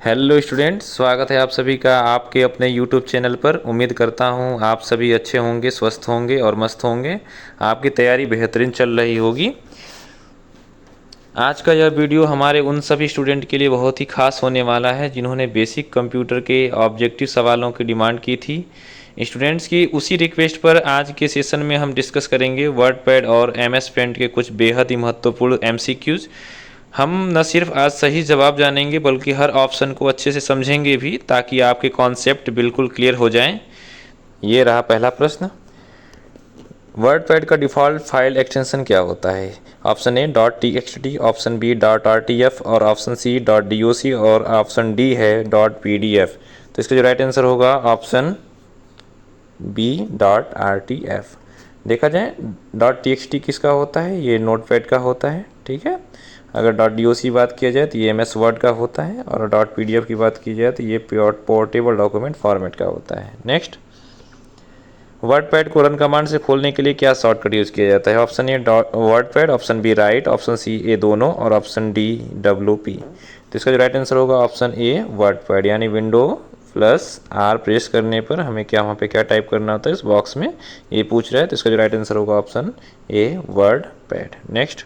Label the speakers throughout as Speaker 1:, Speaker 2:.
Speaker 1: Hello student, स्वागत है आप सभी का आपके अपने यूट्यूब चैनल पर। उम्मीद करता हूँ आप सभी अच्छे होंगे, स्वस्थ होंगे और मस्त होंगे। आपकी तैयारी बेहतरीन चल रही होगी। आज का यह वीडियो हमारे उन सभी स्टूडेंट के लिए बहुत ही खास होने वाला है जिन्होंने बेसिक कंप्यूटर के ऑब्जेक्टिव सवालों की डिमांड की थी। स्टूडेंट्स की उसी रिक्वेस्ट पर आज के सेशन में हम डिस्कस करेंगे वर्डपैड और MS पेंट के कुछ बेहद ही महत्वपूर्ण MCQs। हम न सिर्फ आज सही जवाब जानेंगे बल्कि हर ऑप्शन को अच्छे से समझेंगे भी, ताकि आपके कॉन्सेप्ट बिल्कुल क्लियर हो जाएं। ये रहा पहला प्रश्न। वर्डपैड का डिफ़ॉल्ट फाइल एक्सटेंशन क्या होता है? Option A .txt, option B .rtf और ऑप्शन सी .doc और ऑप्शन डी है .pdf। तो इसका जो राइट आंसर होगा ऑप्शन बी .rtf। देखा जाए .txt किसका होता है? ये नोटपैड का होता है, ठीक है। अगर .doc की बात किया जाए तो ये MS वर्ड का होता है, और .pdf की बात की जाए तो ये पोर्टेबल डॉक्यूमेंट फॉर्मेट का होता है। नेक्स्ट, वर्डपैड को रन कमांड से खोलने के लिए क्या शॉर्टकट यूज़ किया जाता है? Option A WordPad, option B right, option C A दोनों और ऑप्शन डी WP। तो इसका जो राइट आंसर होगा ऑप्शन ए वर्डपैड, यानी विंडो प्लस R प्रेस करने पर हमें क्या वहाँ पे क्या टाइप करना होता है इस बॉक्स में, ये पूछ रहा है। तो इसका जो राइट आंसर होगा option A WordPad. Next,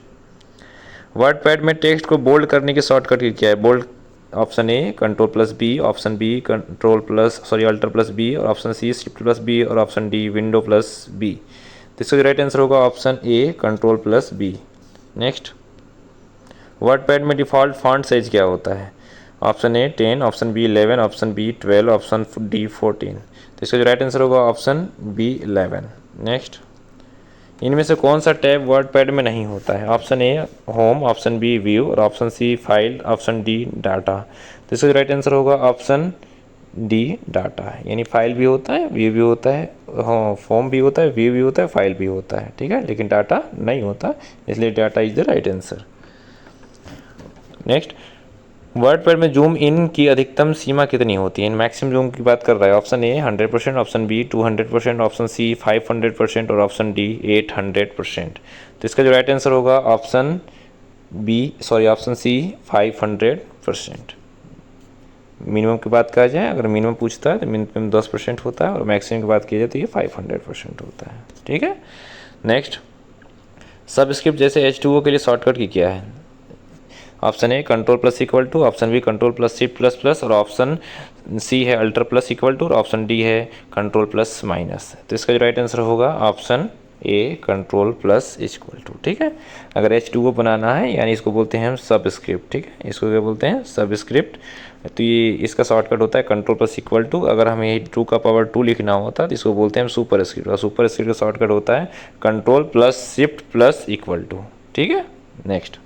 Speaker 1: WordPad में टेक्स्ट को बोल्ड करने की शॉर्टकट क्या है? Bold option A control, option B alter और ऑप्शन सी शिफ्ट+B और ऑप्शन डी विंडो+B। तो इसका जो राइट आंसर होगा ऑप्शन ए कंट्रोल+B। नेक्स्ट, वर्डपैड में डिफ़ॉल्ट फॉन्ट साइज क्या होता है? Option A 10, option B 11, option B 12, option D 14। तो इसका जो राइट आंसर होगा ऑप्शन बी 11। नेक्स्ट, इनमें से कौन सा टैब वर्डपैड में नहीं होता है? Option A home, option B view और option C file, option D data. तो इसका राइट आंसर होगा ऑप्शन डी डाटा, यानी फाइल भी होता है, व्यू भी होता है, होम भी होता है, व्यू भी होता है, फाइल भी होता है, ठीक है, लेकिन डाटा नहीं होता, इसलिए data is the right answer. Next, WordPad में जूम इन की अधिकतम सीमा कितनी होती है? मैक्सिमम जूम की बात कर रहा है। Option A 100%, option B 200%, option C 500% और ऑप्शन डी 800%। तो इसका जो राइट आंसर होगा ऑप्शन ऑप्शन सी 500%। मिनिमम की बात कहा जाए, अगर मिनिमम पूछता है तो मिनिमम 10% होता है और मैक्सिमम की बात की जाए तो ये 500% होता है, ठीक है। नेक्स्ट, सबस्क्रिप्ट जैसे H2O के लिए शॉर्टकट की क्या है? Option A control+=, option B control++ और ऑप्शन सी है अल्टर+=, और ऑप्शन डी है कंट्रोल+-। तो इसका जो राइट आंसर होगा ऑप्शन ए कंट्रोल+=, ठीक है। अगर H2O बनाना है, यानी इसको बोलते हैं हम सबस्क्रिप्ट, ठीक है, इसको क्या बोलते हैं? सबस्क्रिप्ट। तो ये इसका शॉर्टकट होता है कंट्रोल+=। अगर हमें 2 लिखना होता है तो इसको बोलते हैं हम सुपरस्क्रिप्ट, और सुपरस्क्रिप्ट का शॉर्टकट होता है कंट्रोल+shift+, ठीक है। Next,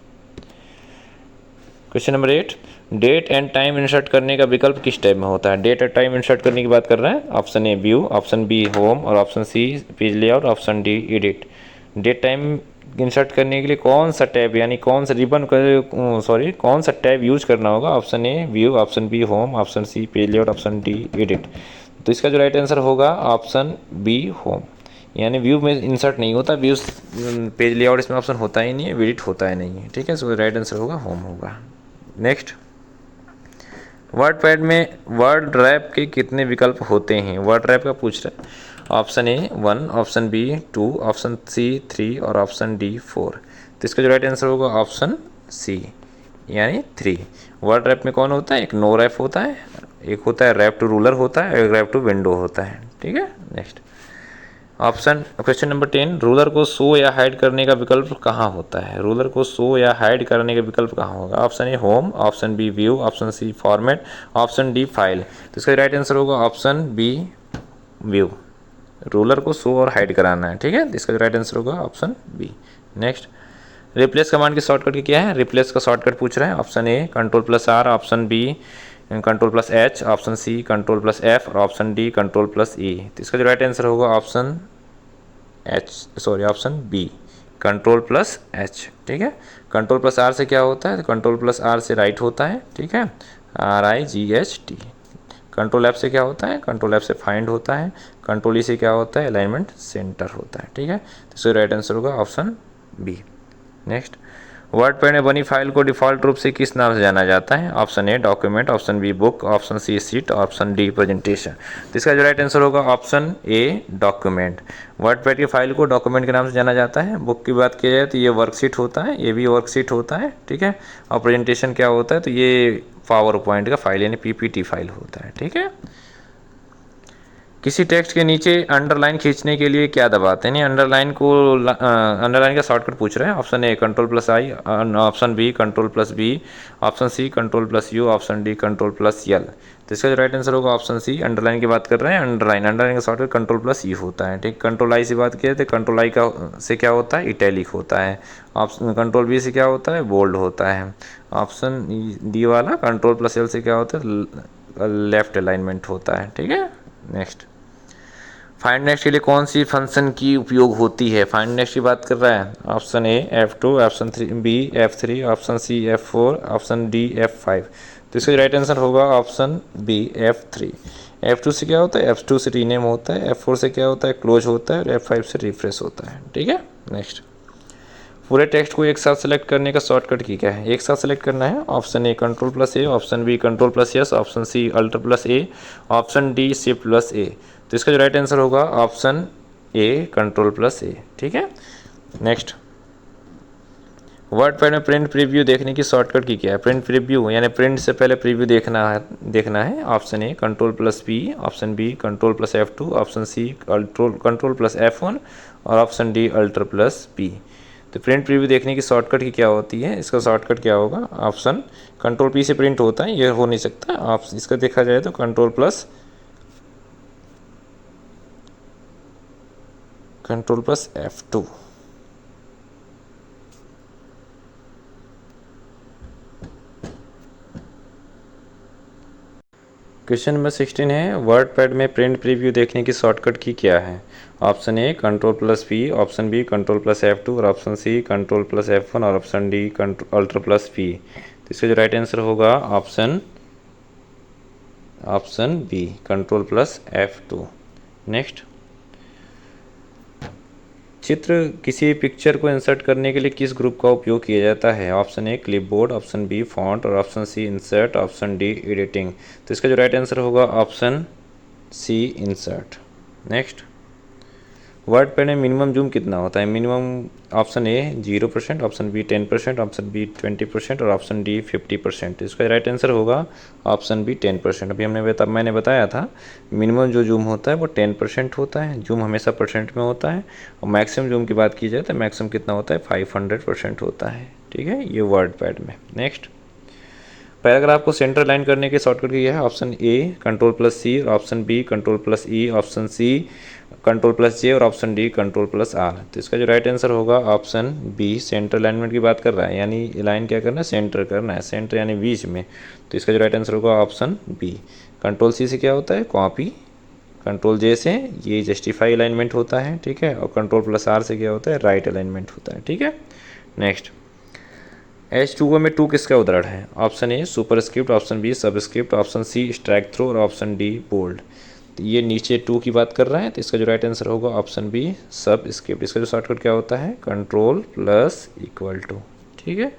Speaker 1: question number 8, date and time insert करने का विकल्प किस टाइप में होता है? डेट एंड टाइम इंसर्ट करने की बात कर रहे हैं। Option A view, option B home और option C page layout, option D edit. Date time insert करने के लिए कौन सा टैब, यानी कौन सा कौन सा टैब यूज करना होगा? Option A view, option B home, option C page layout, option D edit. तो इसका जो राइट आंसर होगा ऑप्शन बी होम, यानी व्यू में इंसर्ट नहीं होता, व्यू पेज लेआउट इसमें ऑप्शन होता ही नहीं है, एडिट होता है नहीं है, ठीक है। सो राइट आंसर होगा होम होगा। नेक्स्ट, वर्डपैड में वर्ड रैप के कितने विकल्प होते हैं? वर्ड रैप का पूछ रहा है। Option A 1, option B 2, option C 3 और ऑप्शन डी 4। तो इसका जो राइट आंसर होगा ऑप्शन सी, यानी 3। वर्ड रैप में कौन होता है? एक नो रैप होता है, एक होता है रैप टू रूलर होता है, एक रैप टू विंडो होता है, ठीक है। नेक्स्ट, क्वेश्चन नंबर 10, रूलर को शो या हाइड करने का विकल्प कहाँ होता है? रूलर को शो या हाइड करने का विकल्प कहाँ होगा? Option A home, option B view, option C format, option D file. तो इसका राइट आंसर होगा ऑप्शन बी व्यू। रूलर को शो और हाइड कराना है, ठीक है, इसका राइट आंसर होगा option B. Next, replace command की शॉर्टकट क्या है? रिप्लेस का शॉर्टकट पूछ रहे हैं। Option A control plus R, option B control plus H, option C control plus F और ऑप्शन डी कंट्रोल+E। तो इसका जो राइट आंसर होगा ऑप्शन ऑप्शन बी कंट्रोल+H, ठीक है। कंट्रोल+R से क्या होता है? कंट्रोल+R से राइट होता है, ठीक है, RIGHT। कंट्रोल F से क्या होता है? कंट्रोल F से फाइंड होता है। कंट्रोल E से क्या होता है? अलाइनमेंट सेंटर होता है, ठीक है। तो इसका राइट आंसर होगा ऑप्शन बी। नेक्स्ट, वर्डपैड में बनी फाइल को डिफ़ॉल्ट रूप से किस नाम से जाना जाता है? Option A document, option B book, option C sheet, option D presentation. तो इसका जो राइट आंसर होगा ऑप्शन ए डॉक्यूमेंट। वर्डपैड की फाइल को डॉक्यूमेंट के नाम से जाना जाता है। बुक की बात की जाए तो ये वर्कशीट होता है, ये भी वर्कशीट होता है, ठीक है। और प्रेजेंटेशन क्या होता है? तो ये पावर पॉइंट का फाइल यानी पीपीटी फाइल होता है, ठीक है। किसी टेक्स्ट के नीचे अंडरलाइन खींचने के लिए क्या दबाते हैं? अंडरलाइन को अंडरलाइन का शॉर्टकट पूछ रहे हैं। Option A control plus I, option B control plus B, option C control plus U, option D control plus L. तो इसका जो राइट आंसर होगा ऑप्शन सी। अंडरलाइन की बात कर रहे हैं, अंडरलाइन का शॉर्टकट कंट्रोल प्लस ई होता है, ठीक। कंट्रोल आई से बात किया तो कंट्रोल आई का से क्या होता है? इटैलिक होता है। ऑप्शन कंट्रोल बी से क्या होता है? बोल्ड होता है। ऑप्शन डी वाला कंट्रोल प्लस एल से क्या होता है? लेफ्ट अलाइनमेंट होता है, ठीक है। नेक्स्ट, फाइंड नेक्स्ट के लिए कौन सी फंक्शन की उपयोग होती है? फाइंड नेक्स्ट की बात कर रहा है। Option A F2, option B F3, option C F4, option D F5। तो इसका राइट आंसर होगा ऑप्शन बी F3। F2 से क्या होता है? F2 से रीनेम होता है। F4 से क्या होता है? क्लोज होता है। और F5 से रिफ्रेश होता है, ठीक है। नेक्स्ट, पूरे टेक्स्ट को एक साथ सेलेक्ट करने का शॉर्टकट की क्या है? एक साथ सेलेक्ट करना है। Option A control plus A, option B control plus S, option C alter plus A, option D shift plus A. तो इसका जो राइट आंसर होगा option A control plus A, ठीक है। नेक्स्ट, वर्डपैड में प्रिंट प्रीव्यू देखने की shortcut की क्या है? प्रिंट प्रीव्यू यानी प्रिंट से पहले प्रीव्यू देखना है। Option A control plus P, option B control plus F2, option C control plus F1 और option D alter plus P. तो प्रिंट प्रीव्यू देखने की शॉर्टकट की क्या होती है? इसका शॉर्टकट क्या होगा? ऑप्शन कंट्रोल पी से प्रिंट होता है, ये हो नहीं सकता। आप इसका देखा जाए तो control plus F2। Question number 16 है, वर्डपैड में प्रिंट प्रीव्यू देखने की शॉर्टकट की क्या है? Option A control plus P, option B control plus F2 और option C control plus F1 और option D alter plus P. तो इसका जो राइट आंसर होगा option B control plus F2। Next, चित्र किसी पिक्चर को इंसर्ट करने के लिए किस ग्रुप का उपयोग किया जाता है? Option A clipboard, option B font और option C insert, option D editing. तो इसका जो राइट आंसर होगा option C insert. Next, WordPad में मिनिमम जूम कितना होता है? Minimum option A 0%, option B 10%, option B 20% और ऑप्शन डी 50%। इसका राइट आंसर होगा ऑप्शन बी 10%। अभी मैंने बताया था मिनिमम जो जूम होता है वो 10% होता है। जूम हमेशा परसेंट में होता है। और मैक्सिमम जूम की बात की जाए तो मैक्सिमम कितना होता है? 500% होता है, ठीक है, ये वर्डपैड में। नेक्स्ट, पैराग्राफ को सेंटर लाइन करने के शॉर्टकट की है। Option A control plus C, option B control plus E, option C control plus J और option D control plus R. तो इसका जो राइट आंसर होगा ऑप्शन बी सेंटर अलाइनमेंट की बात कर रहा है, यानी लाइन क्या करना है? सेंटर करना है, सेंटर यानी बीच में। तो इसका जो राइट आंसर होगा ऑप्शन बी। कंट्रोल सी से क्या होता है? कॉपी। कंट्रोल जे से ये जस्टिफाई अलाइनमेंट होता है, ठीक है। और कंट्रोल प्लस आर से क्या होता है? राइट अलाइनमेंट होता है, ठीक है। नेक्स्ट, H2O में 2 किसका उदाहरण है? Option A superscript, option B subscript, option C strike through और ऑप्शन डी बोल्ड। तो ये नीचे 2 की बात कर रहा है, तो इसका जो राइट आंसर होगा ऑप्शन बी सबस्क्रिप्ट। इसका जो शॉर्टकट क्या होता है? कंट्रोल प्लस इक्वल टू, ठीक है।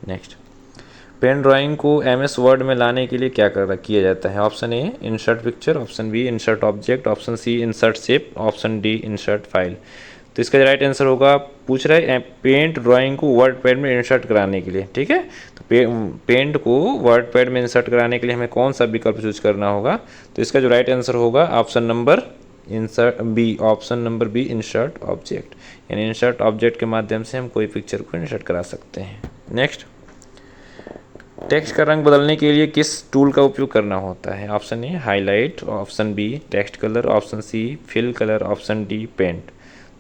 Speaker 1: नेक्स्ट, पेन ड्राइंग को MS वर्ड में लाने के लिए क्या किया जाता है? Option A insert picture, option B insert object, option C insert shape, option D insert file. तो इसका राइट आंसर होगा, पूछ रहा है पेंट ड्राइंग को वर्डपैड में इंसर्ट कराने के लिए, ठीक है। तो पेंट को वर्डपैड में इंसर्ट कराने के लिए हमें कौन सा विकल्प चूज करना होगा? तो इसका जो राइट आंसर होगा option number B insert object, यानी इंसर्ट ऑब्जेक्ट के माध्यम से हम कोई पिक्चर को इंसर्ट करा सकते हैं। नेक्स्ट, टेक्स्ट का रंग बदलने के लिए किस टूल का उपयोग करना होता है? Option A highlight, option B text colour, option C fill colour, option D paint.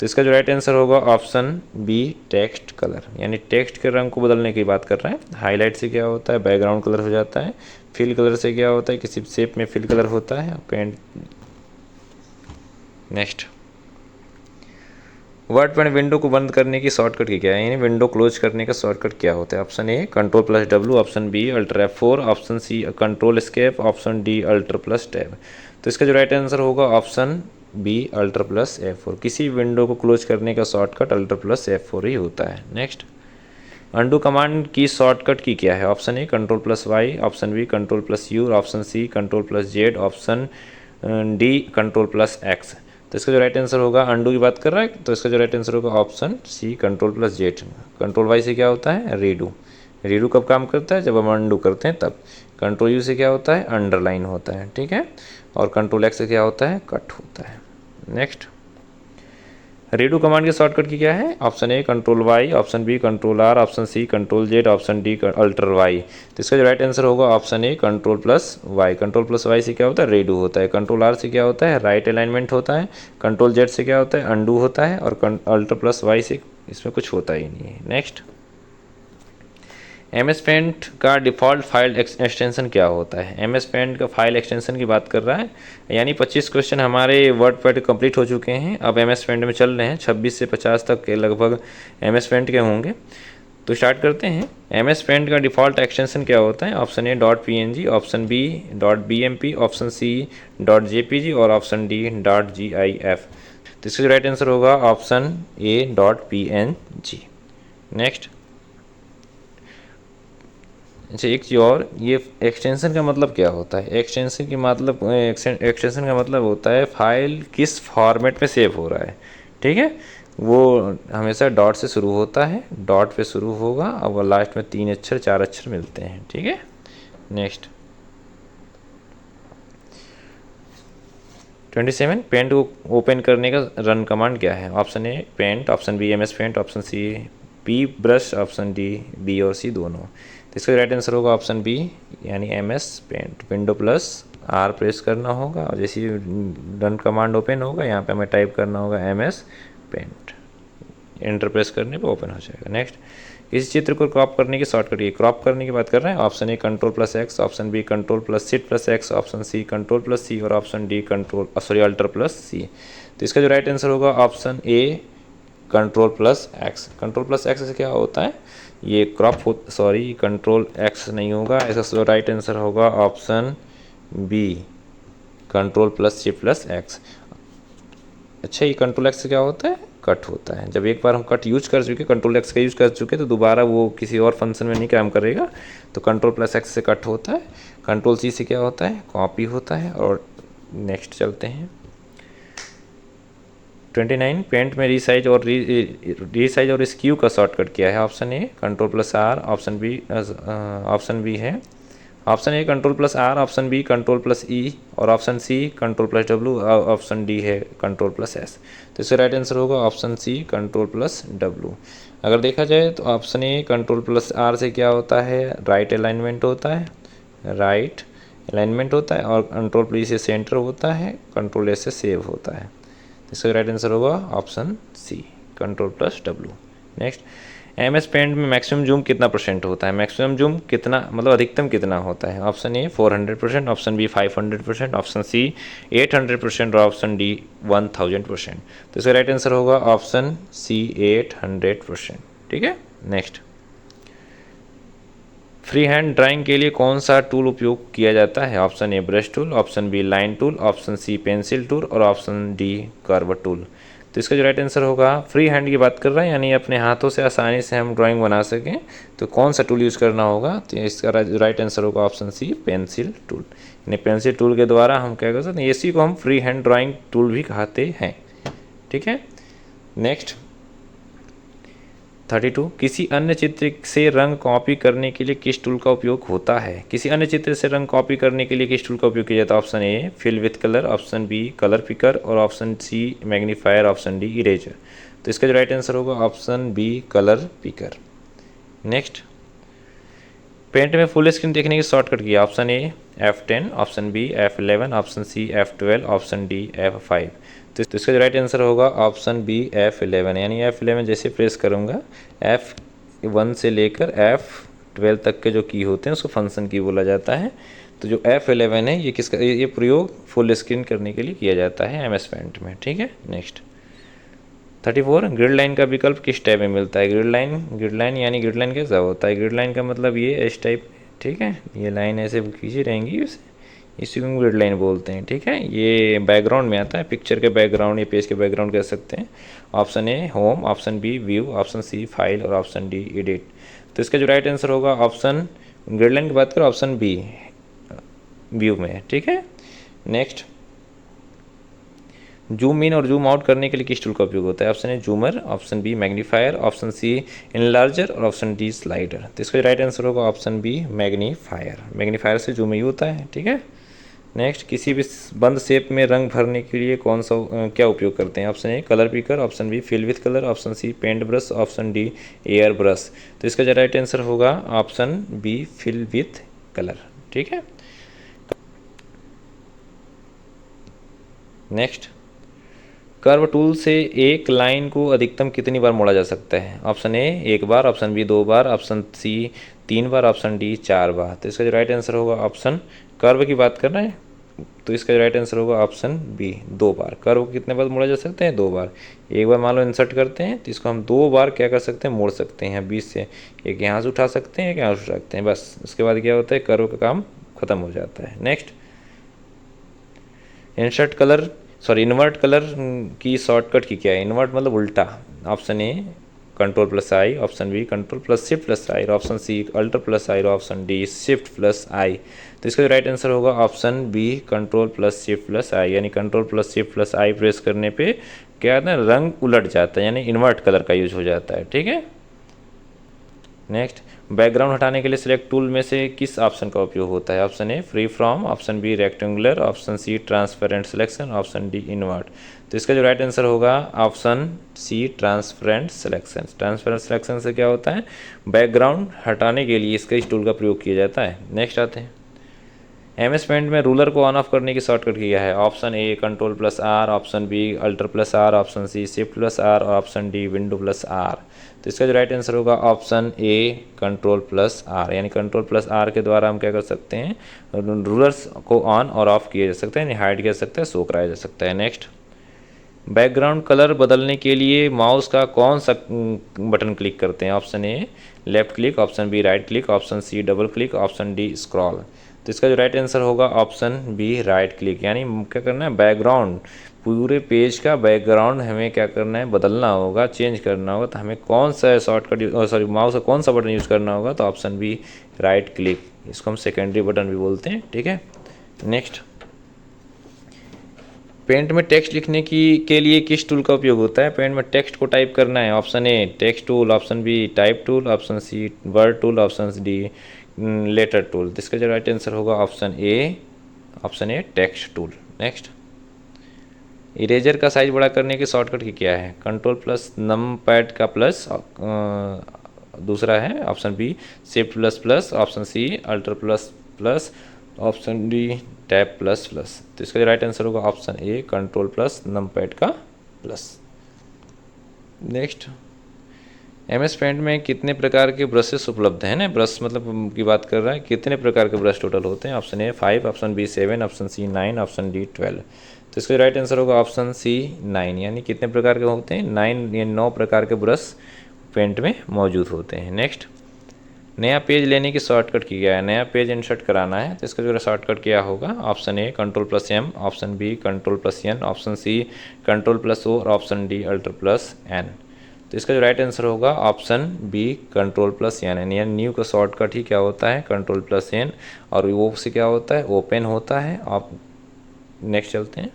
Speaker 1: तो इसका जो राइट आंसर होगा ऑप्शन बी टेक्स्ट कलर, यानी टेक्स्ट के रंग को बदलने की बात कर रहे हैं। हाईलाइट से क्या होता है? बैकग्राउंड कलर हो जाता है। फिल कलर से क्या होता है? किसी शेप में फिल कलर होता है। पेंट। नेक्स्ट, वर्डपैड विंडो को बंद करने की शॉर्टकट की क्या है? यानी विंडो क्लोज करने का शॉर्टकट क्या होता है? Option A control plus W, option B alter F4, option C control escape, option D alter plus tab. तो इसका जो राइट आंसर होगा option B alter plus F4। किसी विंडो को क्लोज करने का शॉर्टकट अल्टर प्लस F4 ही होता है। नेक्स्ट, अंडू कमांड की शॉर्टकट की क्या है? Option A control plus Y, option B control plus U, option C control plus Z, option D control plus X. तो इसका जो राइट आंसर होगा, अंडू की बात कर रहा है तो इसका जो राइट आंसर होगा option C control plus Z. Control Y से क्या होता है? रीडू। रीडू कब काम करता है? जब हम अंडू करते हैं तब। कंट्रोल यू से क्या होता है? अंडरलाइन होता है, ठीक है। और कंट्रोल एक्स से क्या होता है? कट होता है। नेक्स्ट, रीडू कमांड के शॉर्टकट की क्या है? Option A control Y, option B control R, option C control Z, option D alter Y. तो इसका जो राइट आंसर होगा option A control plus Y. Control plus Y से क्या होता है? रीडू होता है। कंट्रोल आर से क्या होता है? राइट अलाइनमेंट होता है। कंट्रोल जेड से क्या होता है? अंडू होता है। और अल्टर प्लस वाई से इसमें कुछ होता ही नहीं है। नेक्स्ट, MS पेंट का डिफ़ॉल्ट फाइल एक्सटेंशन क्या होता है? MS पेंट का फाइल एक्सटेंशन की बात कर रहा है, यानी 25 क्वेश्चन हमारे वर्ड पैड कंप्लीट हो चुके हैं। अब MS पेंट में चल रहे हैं, 26 से 50 तक के लगभग MS पेंट के होंगे। तो स्टार्ट करते हैं। MS पेंट का डिफ़ॉल्ट एक्सटेंशन क्या होता है? Option A .png, option B .bmp, option C .jpg और ऑप्शन डी .gif। तो इसका राइट आंसर होगा ऑप्शन ए .png। नेक्स्ट, अच्छा एक चीज़ और, ये एक्सटेंशन का मतलब क्या होता है? एक्सटेंशन का मतलब होता है फाइल किस फॉर्मेट में सेव हो रहा है, ठीक है। वो हमेशा डॉट से शुरू होता है, डॉट पे शुरू होगा और लास्ट में 3 अक्षर 4 अक्षर मिलते हैं, ठीक है। नेक्स्ट, 27, पेंट को ओपन करने का रन कमांड क्या है? Option A paint, option B MS paint, option C P brush, option D B और सी दोनों। तो इसका राइट आंसर होगा ऑप्शन बी, यानी MS paint. Window plus R press करना होगा और जैसे ही रन कमांड ओपन होगा यहाँ पे हमें टाइप करना होगा MS पेंट। एंटर प्रेस करने पे ओपन हो जाएगा। नेक्स्ट, किसी चित्र को क्रॉप करने की शॉर्टकट की क्रॉप करने की बात कर रहे हैं। Option A control plus X, option B control plus shift plus X, option C control plus C और option D alter plus C. तो इसका जो राइट आंसर होगा option A control plus X. Control plus X से क्या होता है? ये कंट्रोल एक्स नहीं होगा, इसका राइट आंसर होगा option B control plus shift plus X. अच्छा, ये कंट्रोल एक्स से क्या होता है? कट होता है। जब एक बार हम कट यूज कर चुके, कंट्रोल एक्स का यूज कर चुके, तो दोबारा वो किसी और फंक्शन में नहीं काम करेगा। तो कंट्रोल प्लस एक्स से कट होता है। कंट्रोल सी से क्या होता है? कॉपी होता है। और नेक्स्ट चलते हैं। 29, पेंट में रीसाइज और स्क्यू का शॉर्टकट क्या है? Option A control plus R, option B है option A control plus R, option B control plus E और option C control plus W, option D है कंट्रोल प्लस एस। तो इसका राइट आंसर होगा option C control plus W. अगर देखा जाए तो option A control plus R से क्या होता है? राइट अलाइनमेंट होता है, और कंट्रोल प्लस से सेंटर होता है, कंट्रोल एस से सेव होता है। तो इसका राइट आंसर होगा option C control plus W. Next, MS paint में मैक्सिमम जूम कितना % होता है? मैक्सिमम जूम कितना मतलब अधिकतम कितना होता है? Option A 400%, option B 500%, option C 800% और ऑप्शन डी 1000%। तो इसका राइट आंसर होगा ऑप्शन सी 800%, ठीक है। नेक्स्ट, फ्री हैंड ड्राइंग के लिए कौन सा टूल उपयोग किया जाता है? Option A brush tool, option B line tool, option C pencil tool और ऑप्शन डी कर्व टूल। तो इसका जो राइट आंसर होगा, फ्री हैंड की बात कर रहे हैं, यानी अपने हाथों से आसानी से हम ड्राइंग बना सकें, तो कौन सा टूल यूज़ करना होगा? तो इसका राइट आंसर होगा ऑप्शन सी पेंसिल टूल। यानी पेंसिल टूल के द्वारा हम क्या कर सकते हैं? इसी को हम फ्री हैंड ड्राइंग टूल भी कहते हैं, ठीक है। नेक्स्ट, 32, किसी अन्य चित्र से रंग कॉपी करने के लिए किस टूल का उपयोग होता है? किसी अन्य चित्र से रंग कॉपी करने के लिए किस टूल का उपयोग किया जाता है? Option A fill with colour, option B colour picker और option C magnifier, option D eraser. तो इसका जो राइट आंसर होगा option B colour picker. Next, paint में फुल स्क्रीन देखने की शॉर्टकट की option A F10, option B F11, option C F12, option D F5। तो इसका जो राइट आंसर होगा ऑप्शन बी F11, यानी F11 जैसे प्रेस करूँगा, F1 से लेकर F12 तक के जो की होते हैं उसको फंक्शन की बोला जाता है। तो जो F11 है ये प्रयोग फुल स्क्रीन करने के लिए किया जाता है MS पेंट में, ठीक है। नेक्स्ट, 34, ग्रिड लाइन का विकल्प किस टाइप में मिलता है? ग्रिड लाइन कैसा होता है? ग्रिड लाइन का मतलब ये इस टाइप, ठीक है, ये लाइन ऐसे खींची रहेंगी, इसी को ग्रिड लाइन बोलते हैं। ठीक है, ये बैकग्राउंड में आता है, पिक्चर के बैकग्राउंड या पेज के बैकग्राउंड कह सकते हैं। Option A home, option B view, option C file और ऑप्शन डी एडिट। तो इसका जो राइट आंसर होगा ऑप्शन, ग्रिड लाइन की बात करें ऑप्शन बी व्यू में। ठीक है, नेक्स्ट, जूम इन और जूम आउट करने के लिए किस टूल का उपयोग होता है? Option A zoomer, option B magnifier, option C enlarger और ऑप्शन डी स्लाइडर। तो इसका राइट आंसर होगा ऑप्शन बी मैग्नीफायर। मैग्नीफायर से जूम इन होता है। ठीक है, नेक्स्ट, किसी भी बंद शेप में रंग भरने के लिए कौन सा क्या उपयोग करते हैं? Option A colour picker, option B fill with colour, option C paint brush, option D air brush. तो इसका जो राइट आंसर होगा option B fill with colour. ठीक है, नेक्स्ट, कर्व टूल से एक लाइन को अधिकतम कितनी बार मोड़ा जा सकता है? ऑप्शन ए एक बार, ऑप्शन बी 2 बार, ऑप्शन सी 3 बार, ऑप्शन डी 4 बार। तो इसका जो राइट आंसर होगा ऑप्शन, कर्व की बात कर रहे हैं तो इसका जो राइट आंसर होगा ऑप्शन बी 2 बार। कर्व को कितने बार मोड़ा जा सकते हैं? 2 बार। एक बार मान लो इंसर्ट करते हैं तो इसको हम 2 बार क्या कर सकते हैं? मोड़ सकते हैं बीच से। एक यहाँ से उठा सकते हैं, एक यहाँ से उठा सकते हैं, बस। उसके बाद क्या होता है? कर्व का काम खत्म हो जाता है। नेक्स्ट, इन्वर्ट कलर की शॉर्टकट की क्या है? इन्वर्ट मतलब उल्टा। Option A control plus I, option B control plus shift plus I, option C alter plus I और option D shift plus I. तो इसका राइट आंसर होगा option B control plus shift plus I. यानी control plus shift plus I press करने पे क्या होता है? रंग उलट जाता है, यानी इन्वर्ट कलर का यूज हो जाता है। ठीक है, नेक्स्ट, बैकग्राउंड हटाने के लिए सिलेक्ट टूल में से किस ऑप्शन का उपयोग होता है? Option A free from, option B rectangular, option C transparent selection, option D invert. तो इसका जो राइट आंसर होगा option C transparent selection. Transparent selection से क्या होता है? बैकग्राउंड हटाने के लिए इसका इस टूल का प्रयोग किया जाता है। नेक्स्ट आते हैं, MS पेंट में रूलर को ऑन ऑफ करने की शॉर्टकट क्या है? Option A control plus R, option B alter plus R, option C shift plus R और option D window plus R. तो इसका जो राइट आंसर होगा option A control plus R. यानी कंट्रोल प्लस आर के द्वारा हम क्या कर सकते हैं? रूलर्स को ऑन और ऑफ किया जा सकता है, यानी हाइड किया जा सकता है, शो कराया जा सकता है। नेक्स्ट, बैकग्राउंड कलर बदलने के लिए माउस का कौन सा बटन क्लिक करते हैं? Option A left click, option B right click, option C double click, option D scroll. तो इसका जो राइट आंसर होगा ऑप्शन बी राइट क्लिक। यानी क्या करना है? बैकग्राउंड, पूरे पेज का बैकग्राउंड हमें क्या करना है? बदलना होगा, चेंज करना होगा। तो हमें कौन सा शॉर्टकट माउस का कौन सा बटन यूज़ करना होगा? तो ऑप्शन बी राइट क्लिक। इसको हम सेकेंडरी बटन भी बोलते हैं। ठीक है, नेक्स्ट, पेंट में टेक्स्ट लिखने के लिए किस टूल का उपयोग होता है? पेंट में टेक्स्ट को टाइप करना है, option A text tool, option B type tool, option C word tool, option D letter tool. तो इसका जो राइट आंसर होगा option A text tool. Next, eraser का साइज बड़ा करने की शॉर्टकट की क्या है? कंट्रोल प्लस नम पैड का प्लस, दूसरा है option B shift plus plus, option C alter plus plus, option D tab plus plus. तो इसका जो राइट आंसर होगा option A control plus num pad का प्लस। नेक्स्ट, MS पेंट में कितने प्रकार के ब्रशेस उपलब्ध हैं? ना ब्रश मतलब की बात कर रहा है, कितने प्रकार के ब्रश टोटल होते हैं? Option A 5, option B 7, option C 9, option D 12। तो इसका राइट आंसर होगा ऑप्शन सी 9। यानी कितने प्रकार के होते हैं? 9 या 9 प्रकार के ब्रश पेंट में मौजूद होते हैं। नेक्स्ट, नया पेज लेने की शॉर्टकट की क्या है? नया पेज इंसर्ट कराना है तो इसका जो शॉर्टकट क्या होगा? Option A control plus M, option B control plus N, option C control plus O और option D alter plus N. तो इसका जो राइट आंसर होगा option B control plus N. यानी न्यू का शॉर्टकट ही क्या होता है? Control plus N. और वो से क्या होता है? ओपन होता है। आप नेक्स्ट चलते हैं,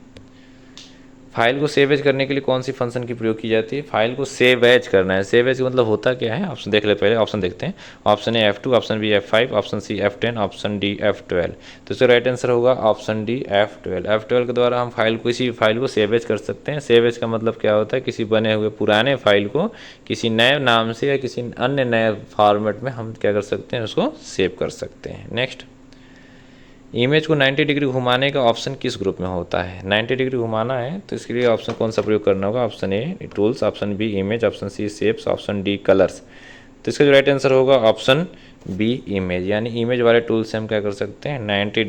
Speaker 1: फाइल को सेव एज करने के लिए कौन सी फंक्शन की प्रयोग की जाती है? फाइल को सेव एज करना है। सेव एज मतलब होता क्या है? ऑप्शन देख ले, पहले ऑप्शन देखते हैं। Option A F2, option B F5, option C F10, option D F12। तो इसका राइट आंसर होगा ऑप्शन डी F12। F12 के द्वारा हम किसी फाइल को सेव एज कर सकते हैं। सेव एज का मतलब क्या होता है? किसी बने हुए पुराने फाइल को किसी नए नाम से या किसी अन्य नए फॉर्मेट में हम क्या कर सकते हैं? उसको सेव कर सकते हैं। नेक्स्ट, इमेज को 90 डिग्री घुमाने का ऑप्शन किस ग्रुप में होता है? 90 डिग्री घुमाना है तो इसके लिए ऑप्शन कौन सा प्रयोग करना होगा? Option A tools, option B image, option C shapes, option D colours. तो इसका जो राइट आंसर होगा ऑप्शन बी इमेज। यानी इमेज वाले टूल से हम क्या कर सकते हैं? 90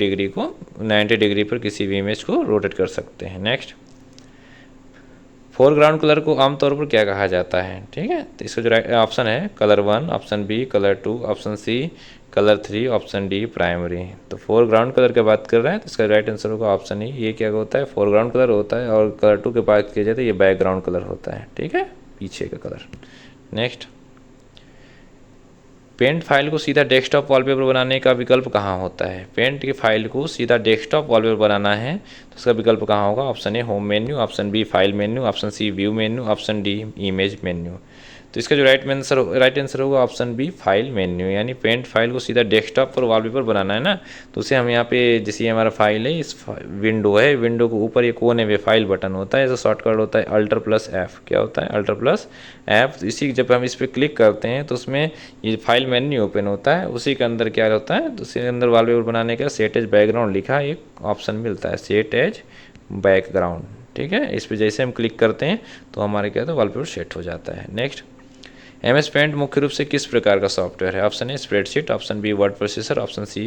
Speaker 1: डिग्री पर किसी भी इमेज को रोटेट कर सकते हैं। नेक्स्ट, फोरग्राउंड कलर को आमतौर पर क्या कहा जाता है, ठीक है। तो इसका जो राइट ऑप्शन है colour 1, option B colour 2, option C colour 3, option D primary. तो फोरग्राउंड कलर की बात कर रहे हैं तो इसका राइट आंसर होगा ऑप्शन ई। ये क्या होता है, फोरग्राउंड कलर होता है, और कलर 2 की बात की जाए तो ये बैकग्राउंड कलर होता है, ठीक है, पीछे का कलर। नेक्स्ट, पेंट फाइल को सीधा डेस्कटॉप वॉलपेपर बनाने का विकल्प कहाँ होता है। पेंट की फाइल को सीधा डेस्कटॉप वॉलपेपर बनाना है तो उसका विकल्प कहाँ होगा। Option A home menu, option B file menu, option C view menu, option D image menu. तो इसका जो राइट आंसर होगा ऑप्शन बी फाइल मेन्यू। यानी पेंट फाइल को सीधा डेस्कटॉप पर वॉलपेपर बनाना है ना, तो उसे हम यहाँ पे, जैसे ये हमारा फाइल है, इस विंडो है, विंडो के ऊपर ये कोने में फाइल बटन होता है, ऐसा शॉर्टकट होता है अल्टर प्लस एफ। क्या होता है, अल्टर प्लस एफ। तो इसी जब हम इस पर क्लिक करते हैं तो उसमें ये फाइल मेन्यू ओपन होता है, उसी के अंदर क्या होता है, तो उसके अंदर वॉलपेपर बनाने का सेट एज बैकग्राउंड लिखा एक ऑप्शन मिलता है, सेट एज बैकग्राउंड, ठीक है। इस पर जैसे हम क्लिक करते हैं तो हमारे क्या होता है, वॉलपेपर सेट हो जाता है। नेक्स्ट, MS पेंट मुख्य रूप से किस प्रकार का सॉफ्टवेयर है। Option A spreadsheet, option B word processor, option C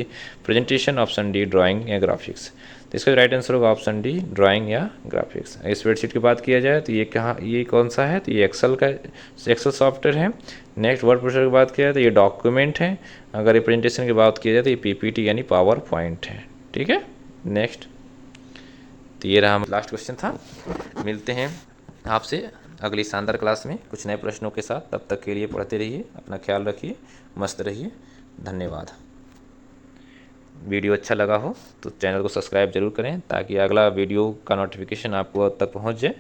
Speaker 1: presentation, option D drawing या ग्राफिक्स। तो इसका राइट आंसर होगा ऑप्शन डी ड्राइंग या ग्राफिक्स। स्प्रेडशीट की बात किया जाए तो ये कौन सा है, तो ये एक्सेल सॉफ्टवेयर है। नेक्स्ट, वर्ड प्रोसेसर की बात किया जाए तो ये डॉक्यूमेंट है। अगर ये प्रेजेंटेशन की बात की जाए तो ये PPT यानी पावर पॉइंट है, ठीक है। नेक्स्ट, तो ये रहा लास्ट क्वेश्चन था। मिलते हैं आपसे अगली शानदार क्लास में कुछ नए प्रश्नों के साथ। तब तक के लिए पढ़ते रहिए, अपना ख्याल रखिए, मस्त रहिए। धन्यवाद। वीडियो अच्छा लगा हो तो चैनल को सब्सक्राइब जरूर करें ताकि अगला वीडियो का नोटिफिकेशन आपको तक पहुंच जाए।